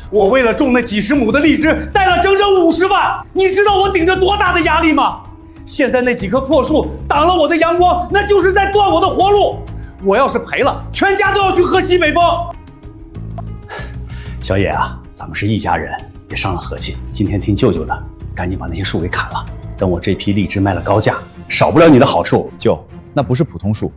我为了种那几十亩的荔枝，贷了整整50万，你知道我顶着多大的压力吗？现在那几棵破树挡了我的阳光，那就是在断我的活路。我要是赔了，全家都要去喝西北风。小野啊，咱们是一家人，别伤了和气。今天听舅舅的，赶紧把那些树给砍了。等我这批荔枝卖了高价，少不了你的好处。舅，那不是普通树，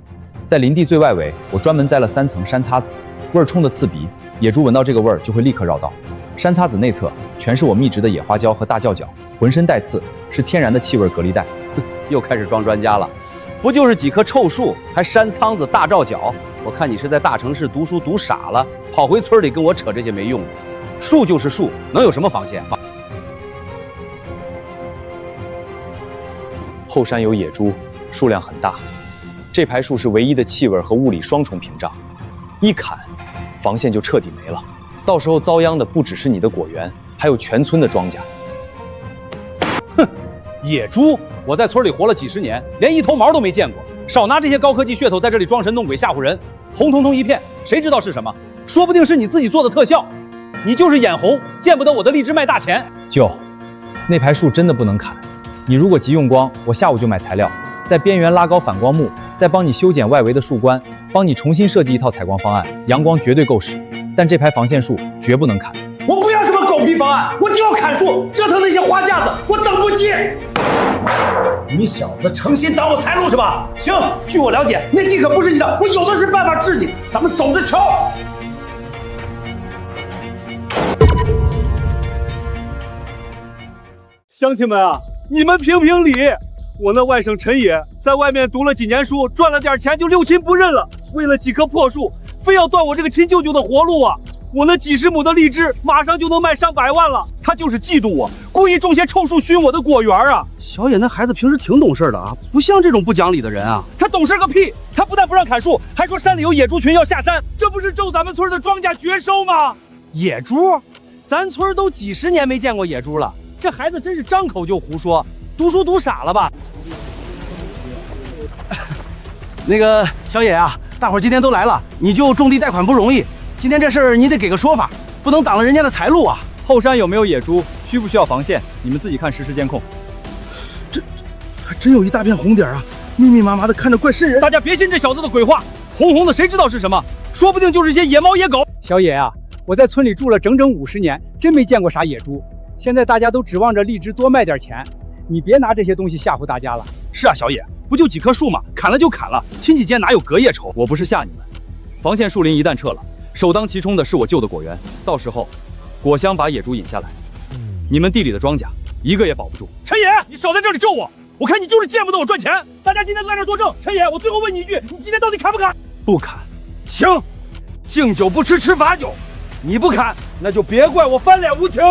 在林地最外围，我专门栽了3层山擦子，味儿冲得刺鼻，野猪闻到这个味儿就会立刻绕道。山擦子内侧全是我密植的野花椒和大叫角，浑身带刺，是天然的气味隔离带。又开始装专家了，不就是几棵臭树，还山苍子、大罩角？我看你是在大城市读书读傻了，跑回村里跟我扯这些没用的。树就是树，能有什么防线？后山有野猪，数量很大，这排树是唯一的气味和物理双重屏障，一砍，防线就彻底没了。到时候遭殃的不只是你的果园，还有全村的庄稼。哼，野猪！我在村里活了几十年，连一头毛都没见过。少拿这些高科技噱头在这里装神弄鬼吓唬人，红彤彤一片，谁知道是什么？说不定是你自己做的特效。你就是眼红，见不得我的荔枝卖大钱。舅，那排树真的不能砍。你如果急用光，我下午就买材料，在边缘拉高反光幕，再帮你修剪外围的树冠，帮你重新设计一套采光方案，阳光绝对够使。但这排防线树绝不能砍。我不要什么狗屁方案，我就要砍树，折腾那些花架子，我等不及。你小子诚心挡我财路是吧？行，据我了解，那地可不是你的，我有的是办法治你，咱们走着瞧。乡亲们啊，你们评评理，我那外甥陈野在外面读了几年书，赚了点钱就六亲不认了，为了几棵破树，非要断我这个亲舅舅的活路啊！我那几十亩的荔枝马上就能卖上百万了，他就是嫉妒我，故意种些臭树熏我的果园啊！小野那孩子平时挺懂事的啊，不像这种不讲理的人啊。他懂事个屁！他不但不让砍树，还说山里有野猪群要下山，这不是咒咱们村的庄稼绝收吗？野猪？咱村都几十年没见过野猪了，这孩子真是张口就胡说，读书读傻了吧？那个小野啊，大伙儿今天都来了，你就种地贷款不容易，今天这事儿你得给个说法，不能挡了人家的财路啊。后山有没有野猪，需不需要防线，你们自己看实时监控。这还真有一大片红点啊，密密麻麻的，看着怪瘆人。大家别信这小子的鬼话，红红的谁知道是什么？说不定就是些野猫野狗。小野啊，我在村里住了整整50年，真没见过啥野猪。现在大家都指望着荔枝多卖点钱，你别拿这些东西吓唬大家了。是啊，小野，不就几棵树吗？砍了就砍了，亲戚间哪有隔夜仇？我不是吓你们，防线树林一旦撤了，首当其冲的是我舅的果园，到时候果香把野猪引下来，你们地里的庄稼一个也保不住。陈野，你少在这里咒我，我看你就是见不得我赚钱。大家今天都在这作证。陈野，我最后问你一句，你今天到底砍不砍？不砍。行，敬酒不吃吃罚酒，你不砍，那就别怪我翻脸无情。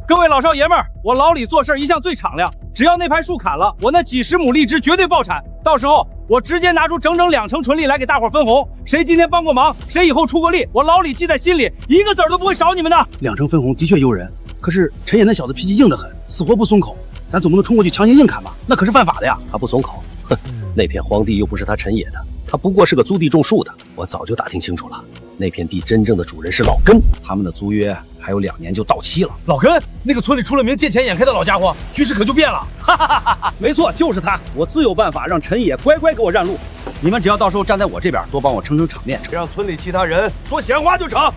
各位老少爷们儿，我老李做事一向最敞亮，只要那排树砍了，我那几十亩荔枝绝对爆产。到时候我直接拿出整整2成纯利来给大伙分红，谁今天帮过忙，谁以后出过力，我老李记在心里，一个子儿都不会少你们的。2成分红的确诱人，可是陈野那小子脾气硬得很，死活不松口，咱总不能冲过去强行硬砍吧？那可是犯法的呀。他不松口，哼，那片荒地又不是他陈野的，他不过是个租地种树的。我早就打听清楚了，那片地真正的主人是老根，他们的租约还有2年就到期了。老根，那个村里出了名见钱眼开的老家伙，局势可就变了。哈哈哈哈！没错，就是他，我自有办法让陈野乖乖给我让路。你们只要到时候站在我这边，多帮我撑撑场面，让村里其他人说闲话就成。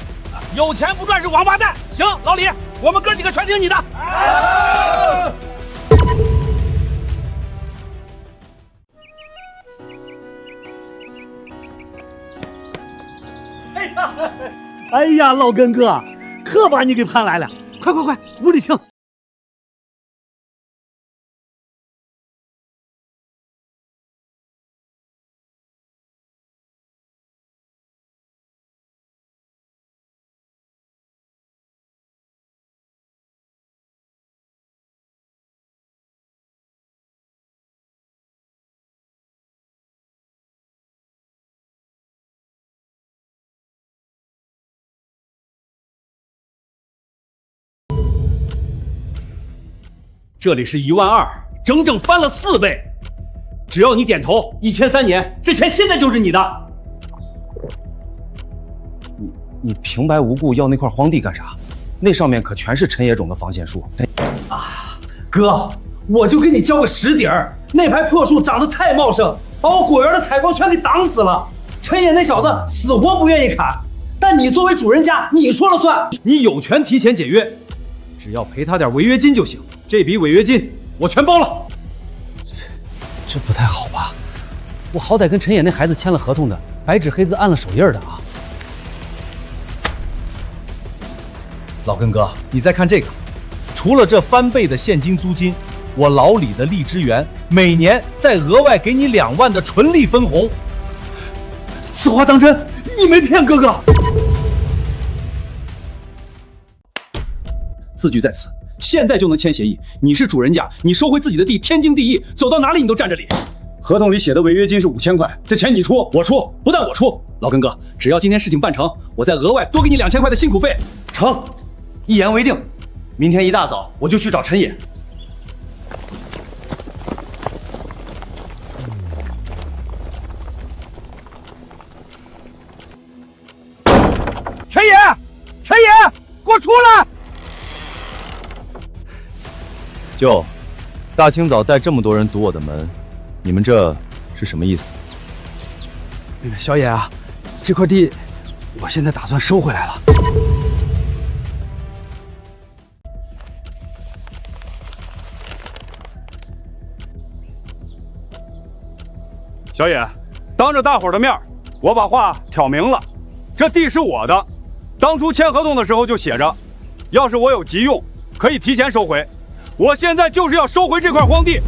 有钱不赚是王八蛋。行，老李，我们哥几个全听你的。哎呀，老根哥，可把你给盼来了！快快快，屋里请。这里是12000，整整翻了4倍。只要你点头，一签3年，这钱现在就是你的。你平白无故要那块荒地干啥？那上面可全是陈野种的防线树。哥，我就给你交个实底儿，那排破树长得太茂盛，把我果园的采光全给挡死了。陈野那小子死活不愿意砍，但你作为主人家，你说了算，你有权提前解约，只要赔他点违约金就行。这笔违约金我全包了。这不太好吧？我好歹跟陈野那孩子签了合同的，白纸黑字按了手印的啊。老根哥，你再看这个，除了这翻倍的现金租金，我老李的荔枝园每年再额外给你2万的纯利分红。此话当真？你没骗哥哥？字据在此，现在就能签协议。你是主人家，你收回自己的地，天经地义，走到哪里你都占着理。合同里写的违约金是5000块，这钱你出，我出，不但我出。老根哥，只要今天事情办成，我再额外多给你2000块的辛苦费。成，一言为定。明天一大早我就去找陈野。陈野，陈野，给我出来！舅，大清早带这么多人堵我的门，你们这是什么意思？小野啊，这块地我现在打算收回来了。小野，当着大伙儿的面，我把话挑明了，这地是我的。当初签合同的时候就写着，要是我有急用，可以提前收回。我现在就是要收回这块荒地。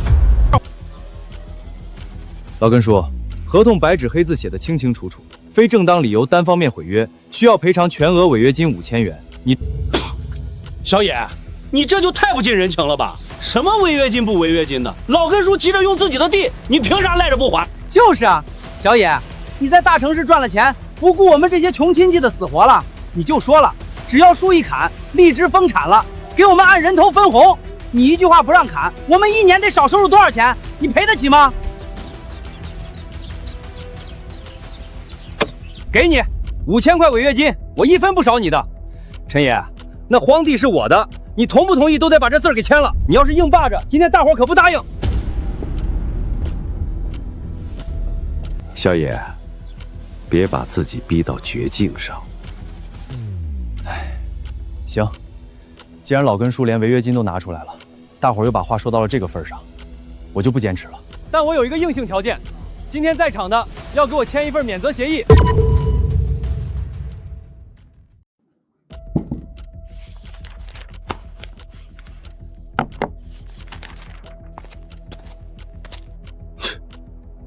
老根叔，合同白纸黑字写的清清楚楚，非正当理由单方面毁约，需要赔偿全额违约金5000元。你，小野，你这就太不近人情了吧？什么违约金不违约金的？老根叔急着用自己的地，你凭啥赖着不还？就是啊，小野，你在大城市赚了钱，不顾我们这些穷亲戚的死活了，你就说了，只要树一砍，荔枝丰产了，给我们按人头分红。你一句话不让砍，我们1年得少收入多少钱？你赔得起吗？给你5000块违约金，我1分不少你的。陈野，那荒地是我的，你同不同意都得把这字儿给签了。你要是硬霸着，今天大伙儿可不答应。小野，别把自己逼到绝境上。行，既然老根叔连违约金都拿出来了，大伙儿又把话说到了这个份上，我就不坚持了。但我有一个硬性条件，今天在场的要给我签一份免责协议。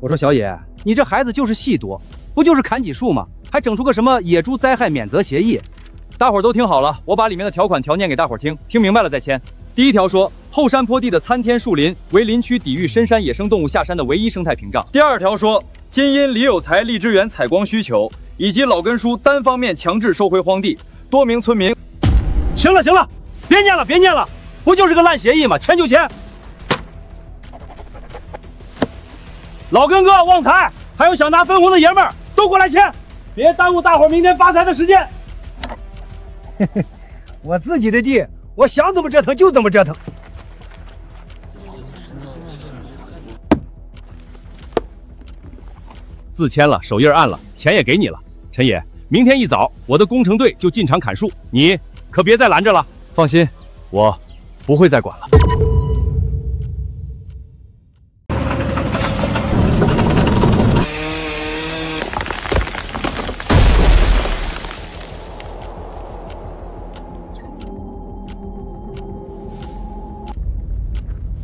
我说小野，你这孩子就是戏多，不就是砍几树吗？还整出个什么野猪灾害免责协议？大伙儿都听好了，我把里面的条款条念给大伙儿听，听明白了再签。第1条说，后山坡地的参天树林为林区抵御深山野生动物下山的唯一生态屏障。第2条说，今因李有才荔枝园采光需求，以及老根叔单方面强制收回荒地，多名村民。行了行了，别念了别念了，不就是个烂协议吗？签就签。老根哥、旺财，还有想拿分红的爷们儿，都过来签，别耽误大伙儿明天发财的时间。我自己的地，我想怎么折腾就怎么折腾。字签了，手印按了，钱也给你了。陈野，明天一早我的工程队就进场砍树，你可别再拦着了。放心，我不会再管了。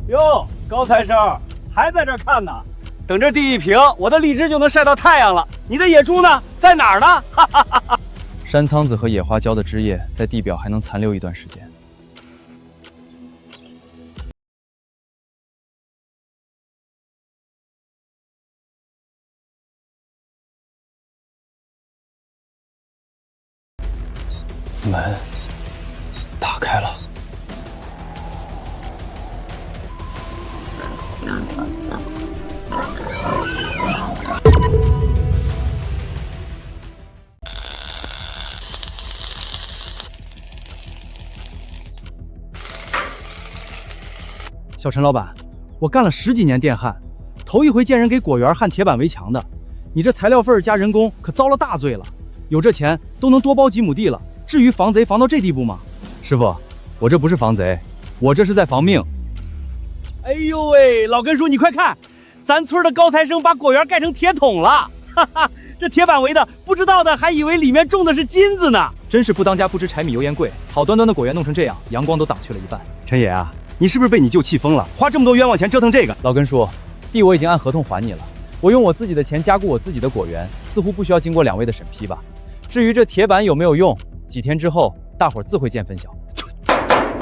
哟，高材生还在这儿看呢，等这地一平，我的荔枝就能晒到太阳了。你的野猪呢？在哪儿呢？山苍子和野花椒的枝叶在地表还能残留一段时间。门打开了。小陈老板，我干了10几年电焊，头一回见人给果园焊铁板围墙的。你这材料费加人工可遭了大罪了，有这钱都能多包几亩地了，至于防贼防到这地步吗？师傅，我这不是防贼，我这是在防命。哎呦喂，老根叔你快看，咱村的高材生把果园盖成铁桶了，哈哈，这铁板围的，不知道的还以为里面种的是金子呢。真是不当家不知柴米油盐贵，好端端的果园弄成这样，阳光都挡去了一半。陈爷啊，你是不是被你舅气疯了？花这么多冤枉钱折腾这个？老根叔，地我已经按合同还你了，我用我自己的钱加固我自己的果园，似乎不需要经过2位的审批吧？至于这铁板有没有用，几天之后大伙儿自会见分晓。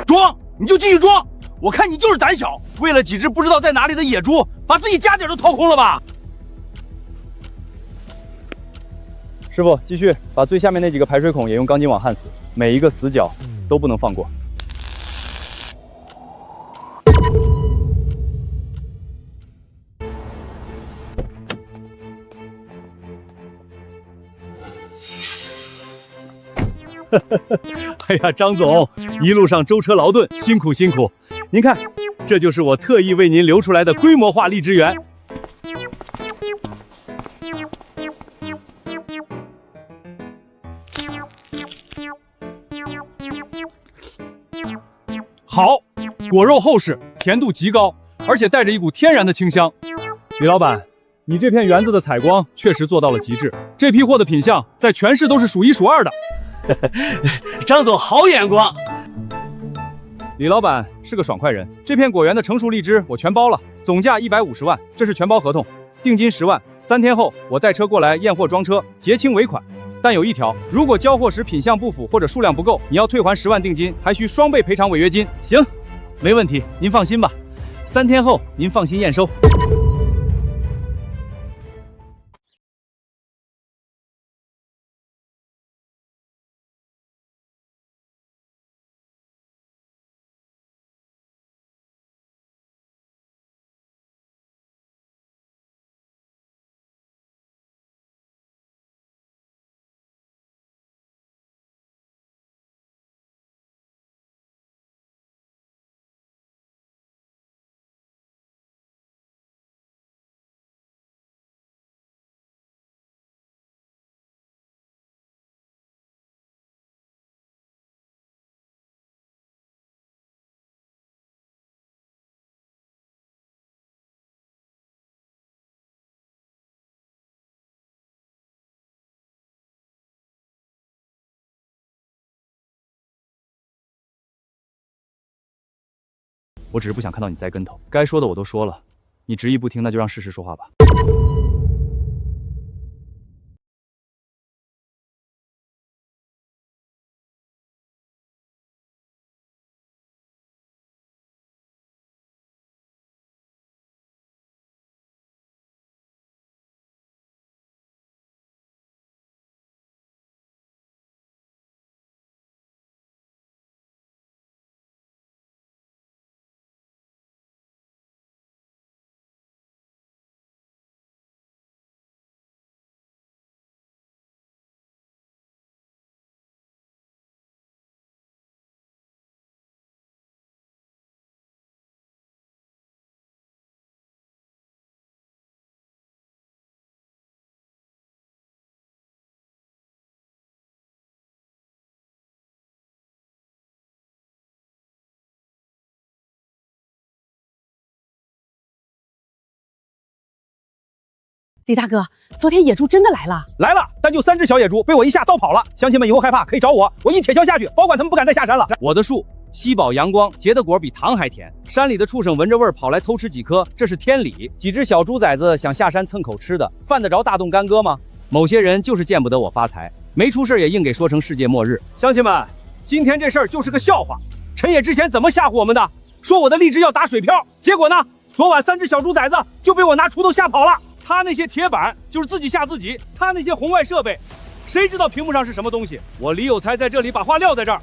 装，你就继续装，我看你就是胆小，为了几只不知道在哪里的野猪，把自己家底都掏空了吧？师傅，继续把最下面那几个排水孔也用钢筋网焊死，每一个死角都不能放过。哎呀，张总，一路上舟车劳顿，辛苦辛苦。您看，这就是我特意为您留出来的规模化荔枝园。好，果肉厚实，甜度极高，而且带着一股天然的清香。李老板，你这片园子的采光确实做到了极致，这批货的品相在全市都是数1数2的。张总好眼光。李老板是个爽快人，这片果园的成熟荔枝我全包了，总价150万，这是全包合同，定金10万，3天后我带车过来验货装车，结清尾款。但有一条，如果交货时品相不符或者数量不够，你要退还10万定金，还需双倍赔偿违约金。行，没问题，您放心吧。3天后您放心验收。我只是不想看到你栽跟头，该说的我都说了，你执意不听，那就让事实说话吧。李大哥，昨天野猪真的来了？来了，但就3只小野猪被我一下盗跑了。乡亲们以后害怕可以找我，我一铁锹下去，保管他们不敢再下山了。我的树吸饱阳光，结的果比糖还甜。山里的畜生闻着味儿跑来偷吃几颗，这是天理。几只小猪崽子想下山蹭口吃的，犯得着大动干戈吗？某些人就是见不得我发财，没出事也硬给说成世界末日。乡亲们，今天这事儿就是个笑话。陈野之前怎么吓唬我们的？说我的荔枝要打水漂，结果呢，昨晚3只小猪崽子就被我拿锄头吓跑了。他那些铁板就是自己吓自己，他那些红外设备，谁知道屏幕上是什么东西？我李有才在这里把话撂在这儿。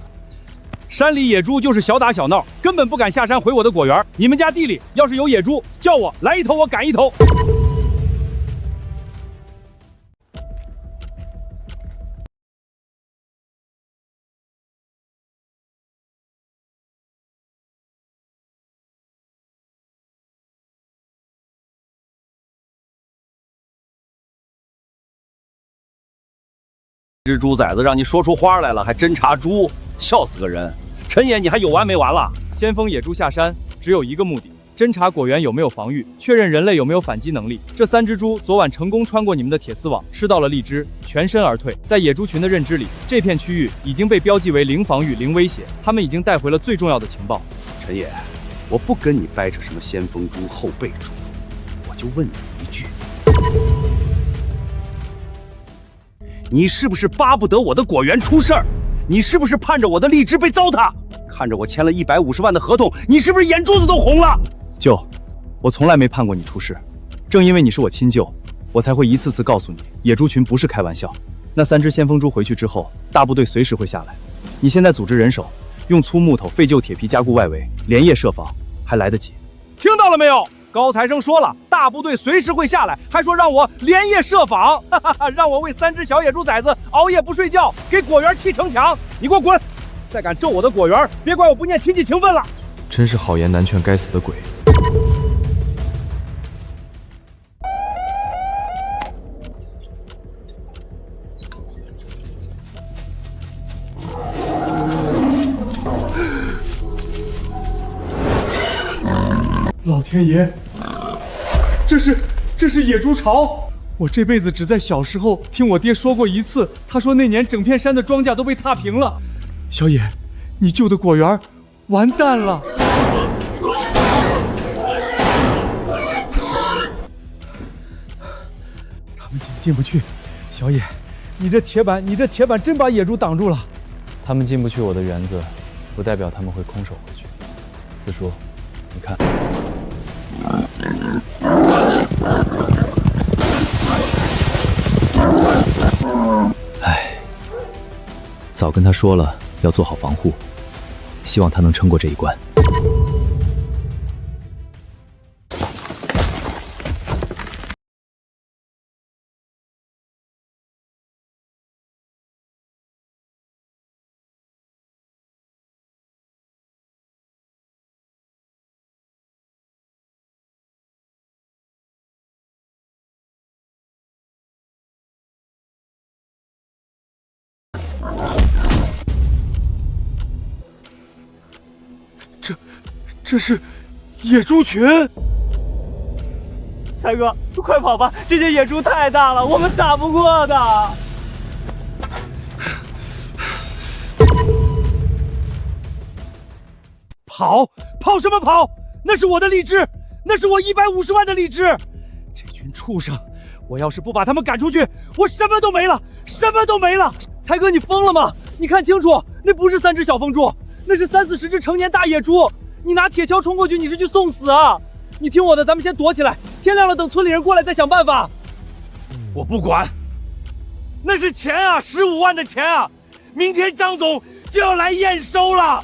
山里野猪就是小打小闹，根本不敢下山回我的果园。你们家地里要是有野猪，叫我来一头，我赶一头。只猪崽子让你说出花来了，还侦查猪，笑死个人！陈爷，你还有完没完了？先锋野猪下山只有一个目的。侦查果园有没有防御，确认人类有没有反击能力。这3只猪昨晚成功穿过你们的铁丝网，吃到了荔枝，全身而退。在野猪群的认知里，这片区域已经被标记为零防御、零威胁。他们已经带回了最重要的情报。陈爷，我不跟你掰扯什么先锋猪、后备猪，我就问你一句：你是不是巴不得我的果园出事儿？你是不是盼着我的荔枝被糟蹋？看着我签了150万的合同，你是不是眼珠子都红了？舅，我从来没盼过你出事，正因为你是我亲舅，我才会一次次告诉你，野猪群不是开玩笑。那3只先锋猪回去之后，大部队随时会下来。你现在组织人手，用粗木头、废旧铁皮加固外围，连夜设防，还来得及。听到了没有？高材生说了，大部队随时会下来，还说让我连夜设防，让我为3只小野猪崽子熬夜不睡觉，给果园砌城墙。你给我滚！再敢咒我的果园，别怪我不念亲戚情分了。真是好言难劝，该死的鬼！老天爷，这是野猪巢！我这辈子只在小时候听我爹说过一次，他说那年整片山的庄稼都被踏平了。小野，你救的果园完蛋了！他们进不去。小野，你这铁板真把野猪挡住了。他们进不去我的园子，不代表他们会空手回去。四叔，你看。早跟他说了要做好防护，希望他能撑过这一关。这是野猪群！才哥，快跑吧！这些野猪太大了，我们打不过的。跑什么跑？那是我的荔枝，那是我150万的荔枝！这群畜生，我要是不把他们赶出去，我什么都没了，什么都没了！才哥，你疯了吗？你看清楚，那不是3只小疯猪，那是30-40只成年大野猪！你拿铁锹冲过去，你是去送死啊！你听我的，咱们先躲起来，天亮了等村里人过来再想办法。我不管，那是钱啊，15万的钱啊！明天张总就要来验收了，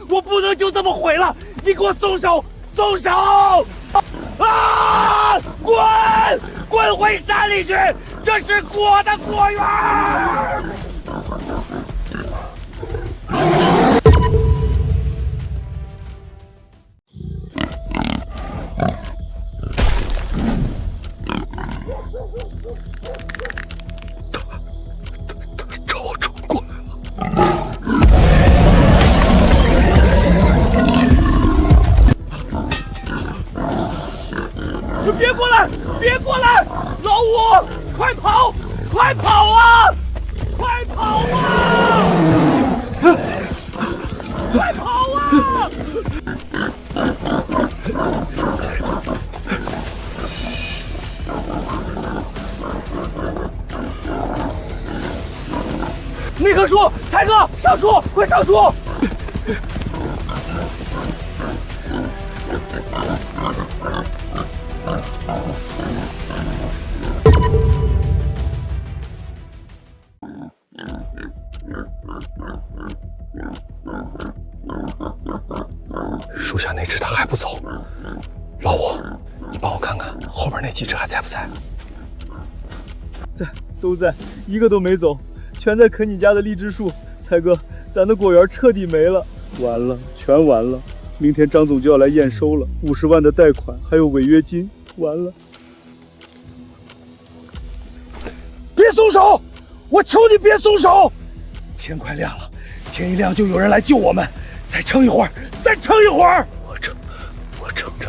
我不能就这么毁了！你给我松手，松手！啊！滚回山里去！这是我的果园！朝我冲过来了！别过来！别过来！老五，快跑！快跑啊！快跑啊！快跑啊！那棵树，才哥，上树，快上树！树下那只它还不走，老五，你帮我看看后面那几只还在不在？在，都在，一个都没走，全在啃你家的荔枝树。才哥，咱的果园彻底没了，完了，全完了。明天张总就要来验收了，50万的贷款还有违约金，完了。别松手！我求你别松手！天快亮了，天一亮就有人来救我们。再撑一会儿，再撑一会儿。我撑着。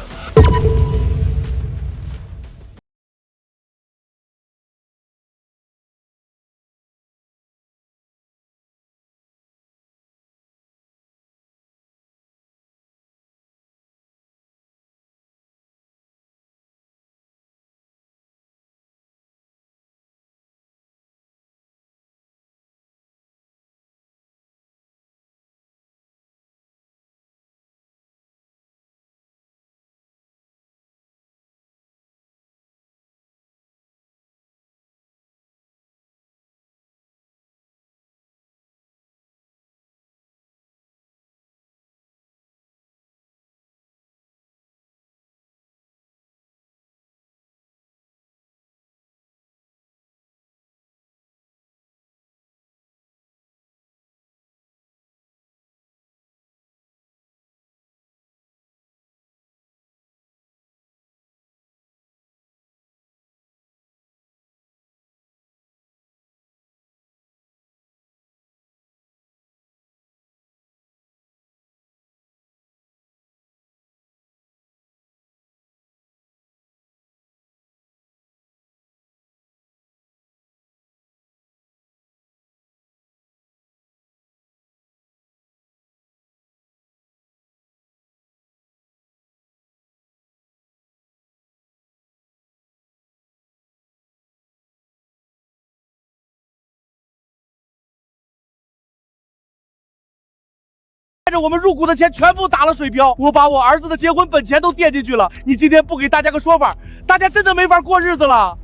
带着我们入股的钱全部打了水漂，我把我儿子的结婚本钱都垫进去了。你今天不给大家个说法，大家真的没法过日子了。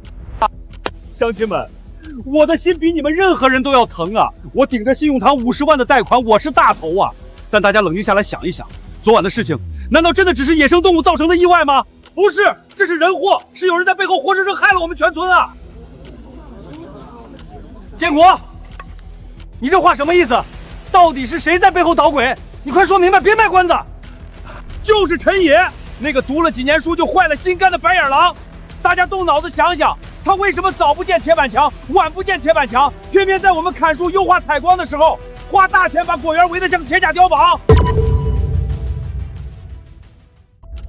乡亲们，我的心比你们任何人都要疼啊！我顶着信用堂50万的贷款，我是大头啊！但大家冷静下来想一想，昨晚的事情，难道真的只是野生动物造成的意外吗？不是，这是人祸，是有人在背后活生生害了我们全村啊！建国，你这话什么意思？到底是谁在背后捣鬼？你快说明白，别卖关子。就是陈野，那个读了几年书就坏了心肝的白眼狼。大家动脑子想想，他为什么早不建铁板墙，晚不建铁板墙，偏偏在我们砍树优化采光的时候，花大钱把果园围得像铁甲碉堡？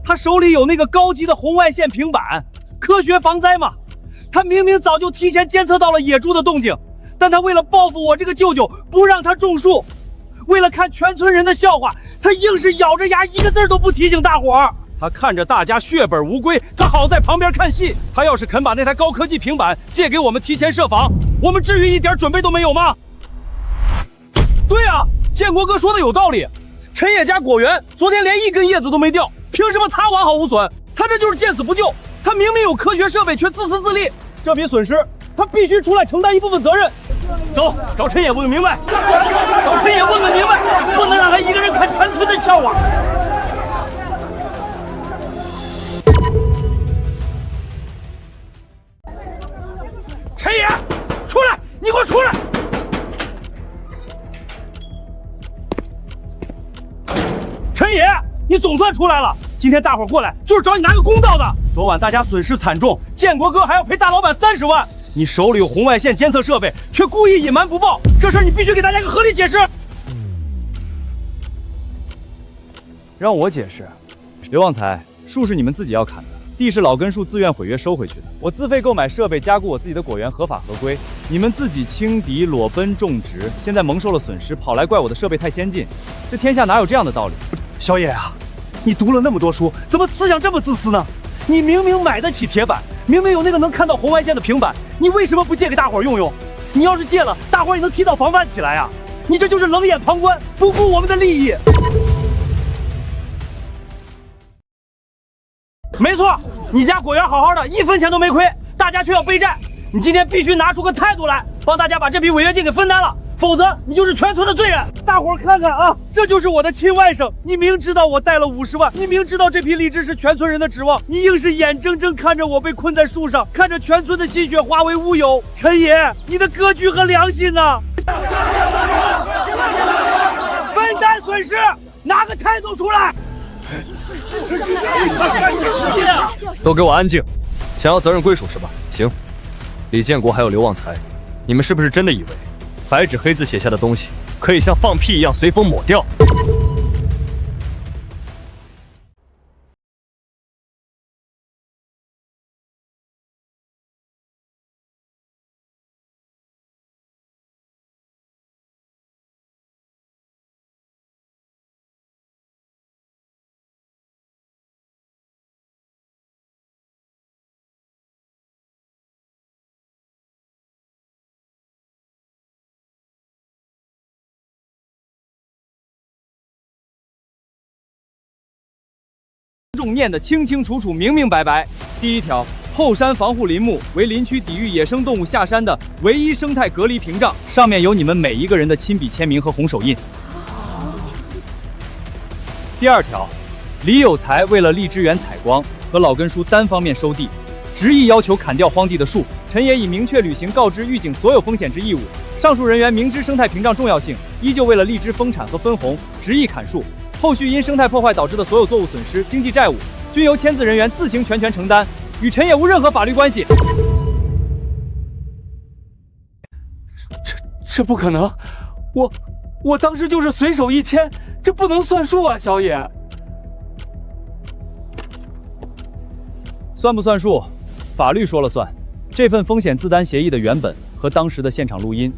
他手里有那个高级的红外线平板，科学防灾嘛。他明明早就提前监测到了野猪的动静，但他为了报复我这个舅舅，不让他种树。为了看全村人的笑话，他硬是咬着牙一个字都不提醒大伙儿。他看着大家血本无归，他好在旁边看戏。他要是肯把那台高科技平板借给我们提前设防，我们至于一点准备都没有吗？对啊，建国哥说的有道理。陈野家果园昨天连一根叶子都没掉，凭什么他完好无损？他这就是见死不救。他明明有科学设备，却自私自利，这笔损失他必须出来承担一部分责任。走，找陈野问个明白，找陈野问个明白，不能让他一个人看全村的笑话。陈野，出来！你给我出来！陈野，你总算出来了。今天大伙过来就是找你拿个公道的。昨晚大家损失惨重，建国哥还要赔大老板30万。你手里有红外线监测设备，却故意隐瞒不报，这事儿你必须给大家一个合理解释。让我解释，刘旺财，树是你们自己要砍的，地是老根树自愿毁约收回去的。我自费购买设备，加固我自己的果园，合法合规。你们自己轻敌裸奔种植，现在蒙受了损失，跑来怪我的设备太先进，这天下哪有这样的道理？小野啊，你读了那么多书，怎么思想这么自私呢？你明明买得起铁板，明明有那个能看到红外线的平板，你为什么不借给大伙儿用用？你要是借了，大伙儿也能提早防范起来啊！你这就是冷眼旁观，不顾我们的利益。没错，你家果园好好的，1分钱都没亏，大家却要背债。你今天必须拿出个态度来，帮大家把这笔违约金给分担了，否则你就是全村的罪人。大伙儿看看啊，这就是我的亲外甥。你明知道我贷了50万，你明知道这批荔枝是全村人的指望，你硬是眼睁睁看着我被困在树上，看着全村的心血化为乌有。陈爷，你的格局和良心呢？分担损失，拿个态度出来！都给我安静！想要责任归属是吧？行，李建国还有刘旺财，你们是不是真的以为白纸黑字写下的东西可以像放屁一样随风抹掉？众念得清清楚楚、明明白白。第一条，后山防护林木为林区抵御野生动物下山的唯一生态隔离屏障，上面有你们每一个人的亲笔签名和红手印。第二条，李有才为了荔枝园采光和老根叔单方面收地，执意要求砍掉荒地的树，陈也已明确履行告知预警所有风险之义务。上述人员明知生态屏障重要性，依旧为了荔枝丰产和分红，执意砍树。后续因生态破坏导致的所有作物损失、经济债务，均由签字人员自行全权承担，与陈也无任何法律关系。这不可能！我当时就是随手一签，这不能算数啊，小野。算不算数，法律说了算。这份风险自担协议的原本和当时的现场录音，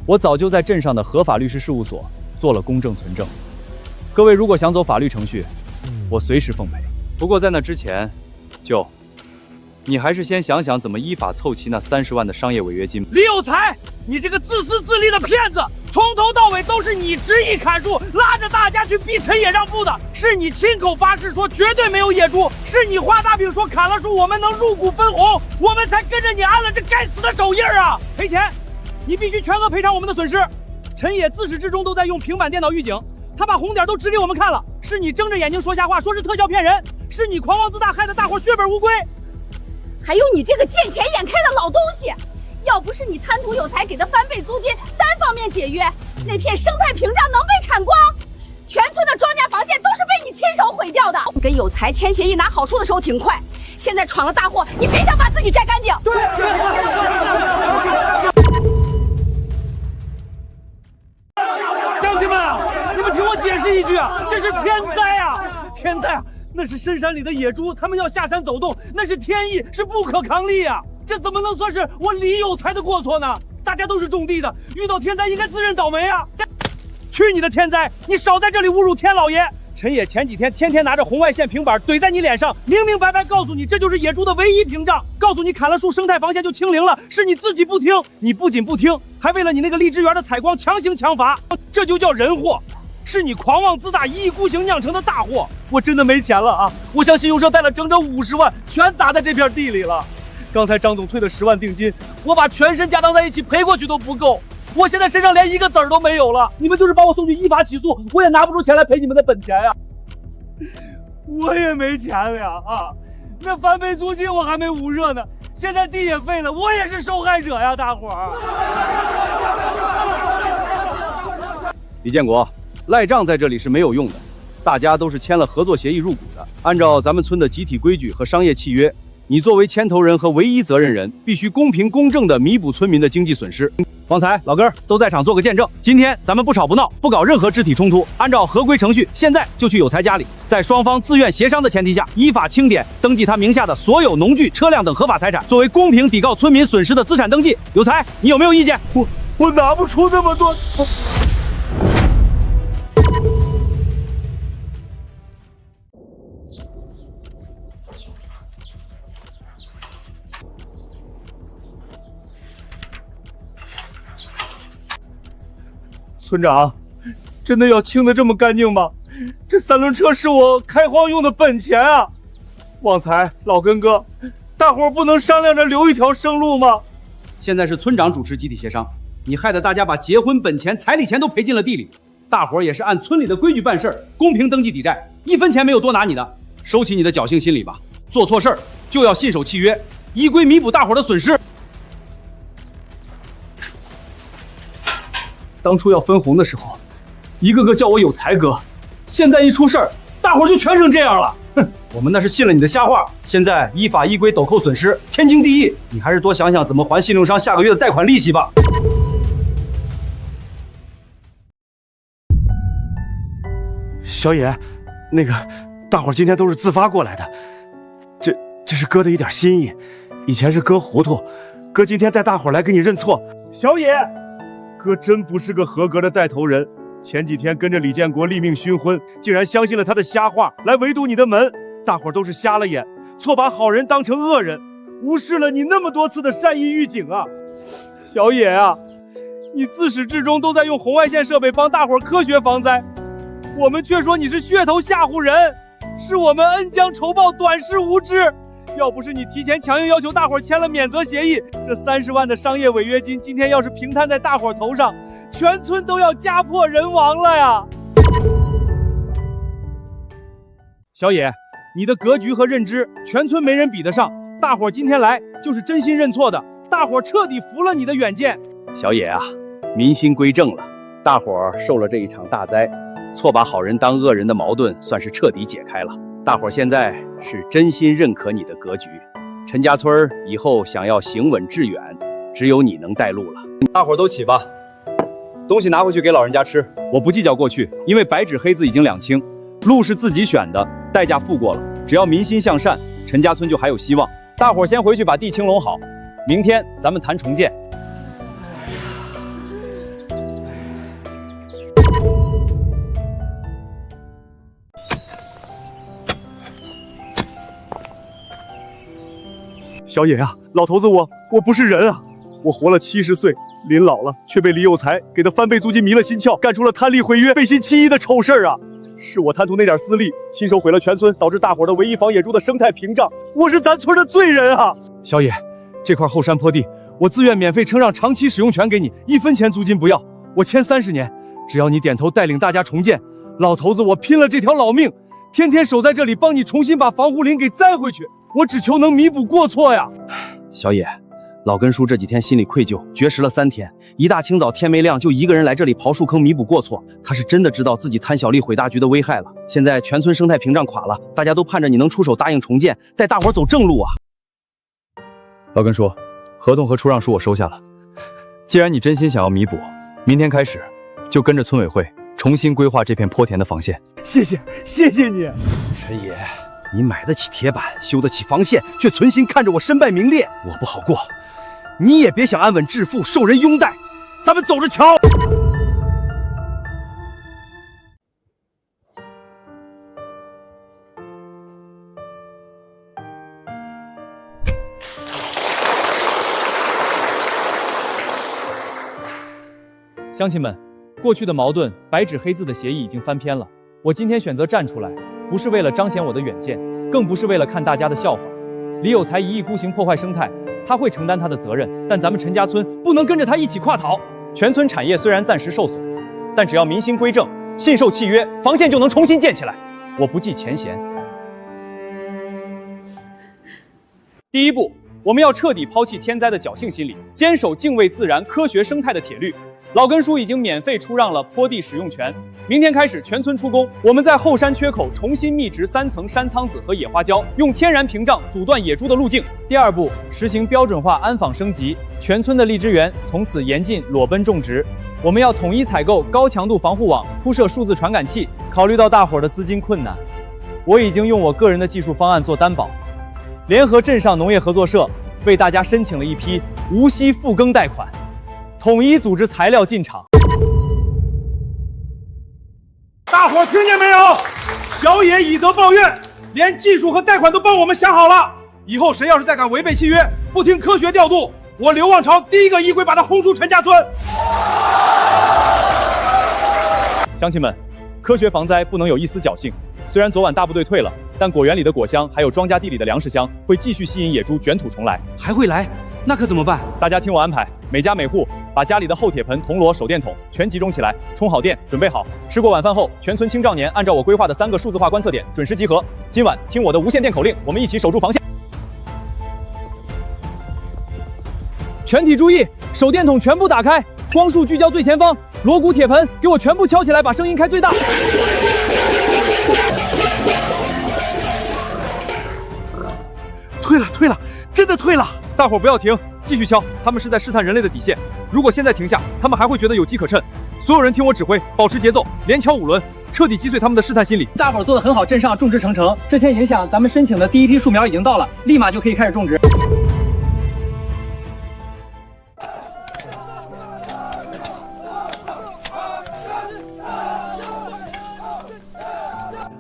我早就在镇上的合法律师事务所做了公证存证。各位如果想走法律程序，我随时奉陪。不过在那之前，你还是先想想怎么依法凑齐那30万的商业违约金。李有才，你这个自私自利的骗子，从头到尾都是你执意砍树，拉着大家去逼陈野让步的，是你亲口发誓说绝对没有野猪，是你画大饼说砍了树我们能入股分红，我们才跟着你安了这该死的手印啊！赔钱，你必须全额赔偿我们的损失。陈野自始至终都在用平板电脑预警。他把红点都指给我们看了，是你睁着眼睛说瞎话，说是特效骗人，是你狂妄自大，害得大伙血本无归。还有你这个见钱眼开的老东西，要不是你贪图有才给的翻倍租金，单方面解约，那片生态屏障能被砍光？全村的庄稼防线都是被你亲手毁掉的。跟有才签协议拿好处的时候挺快，现在闯了大祸，你别想把自己摘干净。乡亲们，你们听我解释一句啊，这是天灾啊！天灾啊！那是深山里的野猪，他们要下山走动，那是天意，是不可抗力啊！这怎么能算是我李有才的过错呢？大家都是种地的，遇到天灾应该自认倒霉啊！去你的天灾！你少在这里侮辱天老爷！陈野前几天天天拿着红外线平板怼在你脸上，明明白白告诉你这就是野猪的唯一屏障，告诉你砍了树生态防线就清零了，是你自己不听。你不仅不听，还为了你那个荔枝园的采光强行强罚，这就叫人祸。是你狂妄自大、一意孤行酿成的大祸。我真的没钱了啊！我向信用社贷了整整50万，全砸在这片地里了。刚才张总退的10万定金，我把全身家当在一起赔过去都不够。我现在身上连一个子儿都没有了，你们就是把我送去依法起诉，我也拿不出钱来赔你们的本钱呀。我也没钱了呀啊！那翻倍租金我还没捂热呢，现在地也废了，我也是受害者呀，大伙儿。李建国，赖账在这里是没有用的，大家都是签了合作协议入股的，按照咱们村的集体规矩和商业契约，你作为牵头人和唯一责任人，必须公平公正地弥补村民的经济损失。方才老根儿都在场做个见证，今天咱们不吵不闹，不搞任何肢体冲突，按照合规程序，现在就去有才家里，在双方自愿协商的前提下，依法清点登记他名下的所有农具、车辆等合法财产，作为公平抵告村民损失的资产登记。有才，你有没有意见？我拿不出那么多。村长，真的要清得这么干净吗？这3轮车是我开荒用的本钱啊！旺财、老根哥，大伙儿不能商量着留一条生路吗？现在是村长主持集体协商，你害得大家把结婚本钱、彩礼钱都赔进了地里，大伙儿也是按村里的规矩办事儿，公平登记抵债，1分钱没有多拿你的，收起你的侥幸心理吧。做错事儿就要信守契约，依规弥补大伙儿的损失。当初要分红的时候，一个个叫我有才哥，现在一出事儿，大伙儿就全成这样了。哼，我们那是信了你的瞎话，现在依法依规抖扣损失，天经地义。你还是多想想怎么还信用商下个月的贷款利息吧。小野，那个大伙儿今天都是自发过来的，这是哥的一点心意，以前是哥糊涂，哥今天带大伙儿来给你认错。小野，哥真不是个合格的带头人，前几天跟着李建国立命勋婚，竟然相信了他的瞎话，来围堵你的门，大伙儿都是瞎了眼，错把好人当成恶人，无视了你那么多次的善意预警啊！小野啊，你自始至终都在用红外线设备帮大伙儿科学防灾，我们却说你是噱头吓唬人，是我们恩将仇报，短视无知。要不是你提前强硬要求大伙儿签了免责协议，这30万的商业违约金今天要是平摊在大伙儿头上，全村都要家破人亡了呀！小野，你的格局和认知，全村没人比得上。大伙儿今天来就是真心认错的，大伙儿彻底服了你的远见。小野啊，民心归正了，大伙儿受了这一场大灾，错把好人当恶人的矛盾算是彻底解开了。大伙儿现在是真心认可你的格局，陈家村以后想要行稳致远，只有你能带路了。大伙儿都起吧，东西拿回去给老人家吃。我不计较过去，因为白纸黑字已经两清，路是自己选的，代价付过了。只要民心向善，陈家村就还有希望。大伙儿先回去把地清拢好，明天咱们谈重建。小野啊，老头子我不是人啊！我活了70岁，临老了却被李有才给的翻倍租金迷了心窍，干出了贪利毁约、背信弃义的丑事儿啊！是我贪图那点私利，亲手毁了全村，导致大伙儿的唯一防野猪的生态屏障，我是咱村的罪人啊！小野，这块后山坡地，我自愿免费承让长期使用权给你，1分钱租金不要，我签30年，只要你点头带领大家重建。老头子，我拼了这条老命，天天守在这里，帮你重新把防护林给栽回去。我只求能弥补过错呀！小野，老根叔这几天心里愧疚，绝食了3天，一大清早天没亮就一个人来这里刨树坑弥补过错。他是真的知道自己贪小利毁大局的危害了。现在全村生态屏障垮了，大家都盼着你能出手答应重建，带大伙走正路啊！老根叔，合同和出让书我收下了。既然你真心想要弥补，明天开始就跟着村委会重新规划这片坡田的防线。谢谢你，陈爷。你买得起铁板，修得起防线，却存心看着我身败名裂，我不好过。你也别想安稳致富，受人拥戴。咱们走着瞧。乡亲们，过去的矛盾，白纸黑字的协议已经翻篇了。我今天选择站出来，不是为了彰显我的远见，更不是为了看大家的笑话。李有才1意孤行破坏生态，他会承担他的责任，但咱们陈家村不能跟着他一起跨逃。全村产业虽然暂时受损，但只要民心归正，信守契约，防线就能重新建起来。我不计前嫌。第一步，我们要彻底抛弃天灾的侥幸心理，坚守敬畏自然、科学生态的铁律。老根叔已经免费出让了坡地使用权，明天开始全村出工，我们在后山缺口重新密植3层山苍子和野花椒，用天然屏障阻断野猪的路径。第二步，实行标准化安防升级，全村的荔枝园从此严禁裸奔种植。我们要统一采购高强度防护网，铺设数字传感器。考虑到大伙儿的资金困难，我已经用我个人的技术方案做担保，联合镇上农业合作社为大家申请了一批无息复耕贷款。统一组织材料进场。大伙听见没有？小野以德报怨，连技术和贷款都帮我们想好了。以后谁要是再敢违背契约，不听科学调度，我刘望潮第一个衣柜把他轰出陈家村。乡亲们，科学防灾不能有一丝侥幸。虽然昨晚大部队退了，但果园里的果香还有庄稼地里的粮食香会继续吸引野猪卷土重来。还会来？那可怎么办？大家听我安排，每家每户把家里的厚铁盆、铜锣、手电筒全集中起来，充好电，准备好。吃过晚饭后，全村青少年按照我规划的3个数字化观测点准时集合。今晚听我的无线电口令，我们一起守住防线。全体注意，手电筒全部打开，光束聚焦最前方。锣鼓、铁盆给我全部敲起来，把声音开最大。退了，真的退了！大伙不要停，继续敲，他们是在试探人类的底线。如果现在停下，他们还会觉得有机可乘。所有人听我指挥，保持节奏，连敲5轮，彻底击碎他们的试探心理。大伙儿做得很好，镇上种植成城。之前影响咱们申请的第一批树苗已经到了，立马就可以开始种植。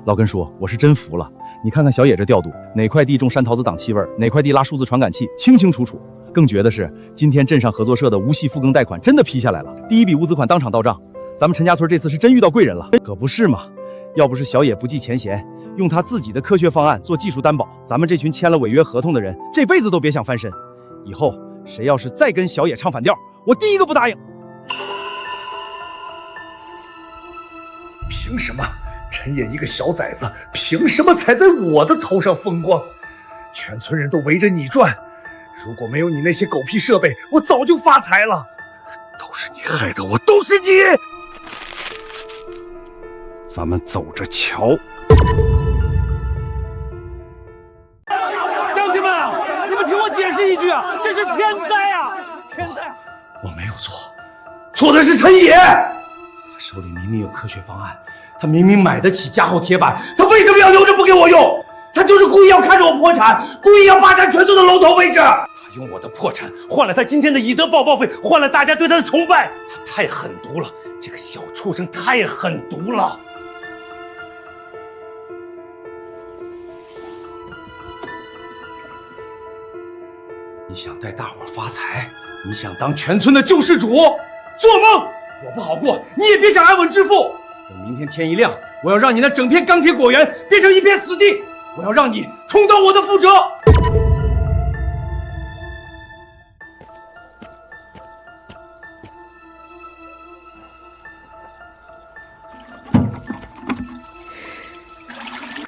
老根叔，我是真服了。你看看小野这调度，哪块地种山桃子挡气味，哪块地拉数字传感器，清清楚楚。更绝的是，今天镇上合作社的无息复更贷款真的批下来了，第一笔物资款当场到账。咱们陈家村这次是真遇到贵人了，可不是嘛？要不是小野不计前嫌，用他自己的科学方案做技术担保，咱们这群签了违约合同的人，这辈子都别想翻身。以后谁要是再跟小野唱反调，我第一个不答应。凭什么？陈野一个小崽子，凭什么踩在我的头上风光？全村人都围着你转，如果没有你那些狗屁设备，我早就发财了。都是你害的我，都是你！咱们走着瞧。乡亲们，你们听我解释一句啊，这是天灾啊！天灾！我没有错，错的是陈野。他手里明明有科学方案，他明明买得起加厚铁板，他为什么要留着不给我用？他就是故意要看着我破产，故意要霸占全村的龙头位置。他用我的破产换了他今天的以德报报费，换了大家对他的崇拜。他太狠毒了，这个小畜生太狠毒了。你想带大伙发财，你想当全村的救世主，做梦！我不好过，你也别想安稳致富。等明天天一亮，我要让你那整片钢铁果园变成一片死地，我要让你重蹈我的覆辙。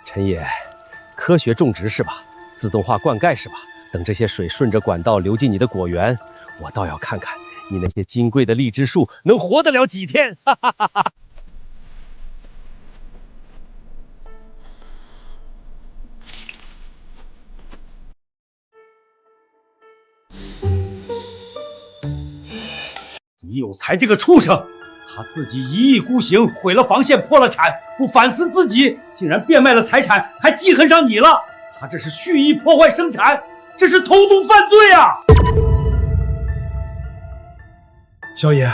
陈野，科学种植是吧？自动化灌溉是吧？等这些水顺着管道流进你的果园，我倒要看看你那些金贵的荔枝树能活得了几天！哈哈哈哈。你有才这个畜生，他自己一意孤行，毁了防线，破了产，不反思自己，竟然变卖了财产，还记恨上你了。他这是蓄意破坏生产，这是投毒犯罪啊！小野，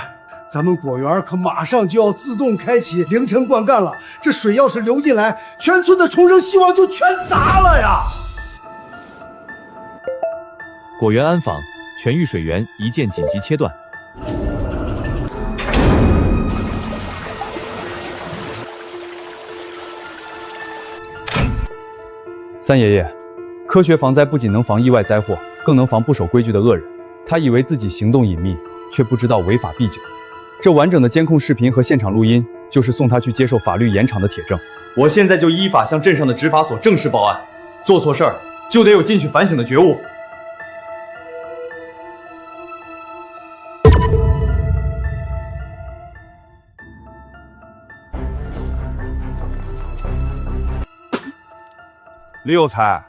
咱们果园可马上就要自动开启凌晨灌溉了，这水要是流进来，全村的重生希望就全砸了呀！果园安防，全域水源一键紧急切断。三爷爷，科学防灾不仅能防意外灾祸，更能防不守规矩的恶人。他以为自己行动隐秘，却不知道违法必究。这完整的监控视频和现场录音，就是送他去接受法律严惩的铁证。我现在就依法向镇上的执法所正式报案，做错事儿就得有进去反省的觉悟。李有才，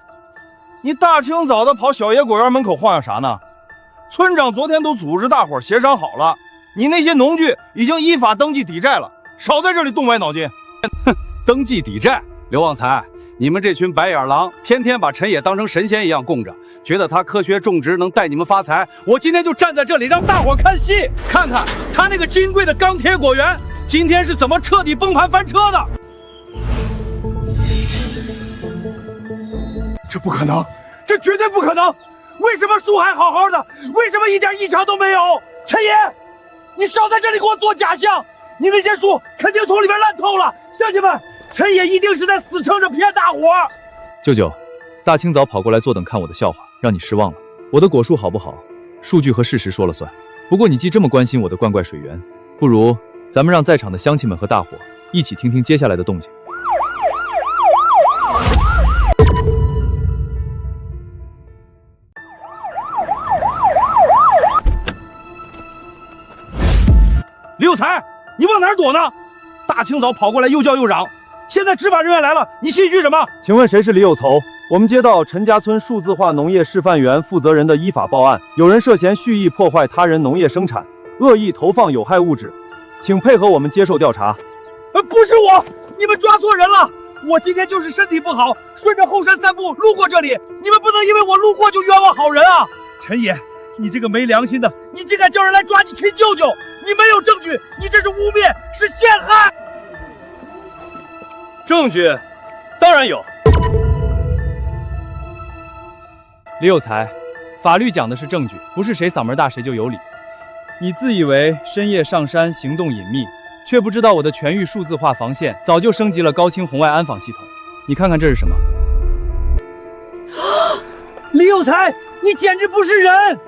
你大清早的跑小野果园门口晃悠啥呢？村长昨天都组织大伙协商好了，你那些农具已经依法登记抵债了，少在这里动歪脑筋。哼，登记抵债，刘旺财，你们这群白眼狼，天天把陈野当成神仙一样供着，觉得他科学种植能带你们发财。我今天就站在这里让大伙看戏，看看他那个金贵的钢铁果园今天是怎么彻底崩盘翻车的。这不可能，这绝对不可能！为什么树还好好的？为什么一点异常都没有？陈野，你少在这里给我做假象！你那些树肯定从里边烂透了！乡亲们，陈野一定是在死撑着骗大伙。舅舅，大清早跑过来坐等看我的笑话，让你失望了。我的果树好不好，数据和事实说了算。不过你既这么关心我的灌溉水源，不如咱们让在场的乡亲们和大伙一起听听接下来的动静。李有才，你往哪儿躲呢？大清早跑过来又叫又嚷，现在执法人员来了，你心虚什么？请问谁是李有仇？我们接到陈家村数字化农业示范园负责人的依法报案，有人涉嫌蓄意破坏他人农业生产，恶意投放有害物质，请配合我们接受调查。不是我，你们抓错人了！我今天就是身体不好，顺着后山散步路过这里，你们不能因为我路过就冤枉好人啊！陈野，你这个没良心的，你竟敢叫人来抓你亲舅舅！你没有证据，你这是污蔑，是陷害！证据，当然有。李有才，法律讲的是证据，不是谁嗓门大谁就有理。你自以为深夜上山行动隐秘，却不知道我的全域数字化防线早就升级了高清红外安防系统。你看看这是什么？李有才，你简直不是人！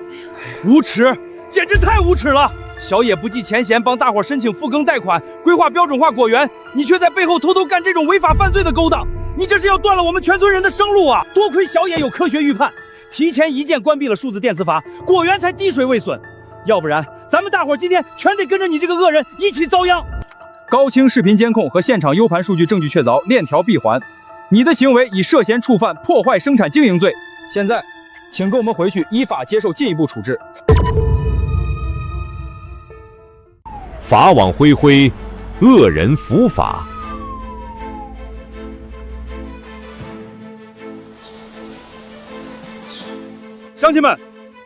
无耻，简直太无耻了！小野不计前嫌，帮大伙申请复耕贷款，规划标准化果园，你却在背后偷偷干这种违法犯罪的勾当，你这是要断了我们全村人的生路啊！多亏小野有科学预判，提前一键关闭了数字电磁阀，果园才滴水未损。要不然，咱们大伙今天全得跟着你这个恶人一起遭殃。高清视频监控和现场 U 盘数据证据确凿，链条闭环。你的行为已涉嫌触犯破坏生产经营罪。现在，请跟我们回去依法接受进一步处置。法网恢恢，恶人伏法。乡亲们，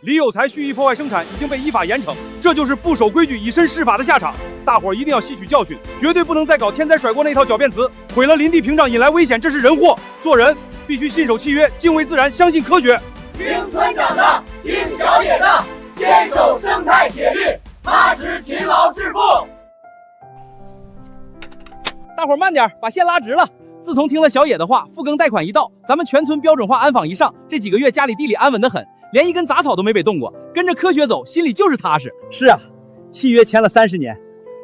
李有才蓄意破坏生产已经被依法严惩，这就是不守规矩以身试法的下场。大伙儿一定要吸取教训，绝对不能再搞天灾甩锅那套狡辩词，毁了林地屏障，引来危险，这是人祸。做人必须信守契约，敬畏自然，相信科学。听村长的，听小野的，坚守生态铁律，踏实勤劳致富。大伙儿慢点，把线拉直了。自从听了小野的话，复耕贷款一到，咱们全村标准化安防一上，这几个月家里地里安稳得很，连一根杂草都没被动过。跟着科学走，心里就是踏实。是啊，契约签了30年，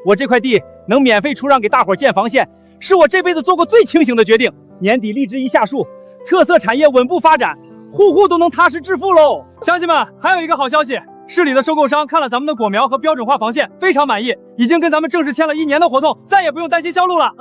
我这块地能免费出让给大伙儿建防线，是我这辈子做过最清醒的决定。年底荔枝一下树，特色产业稳步发展，户户都能踏实致富喽！乡亲们，还有一个好消息，市里的收购商看了咱们的果苗和标准化防线，非常满意，已经跟咱们正式签了1年的合同，再也不用担心销路了。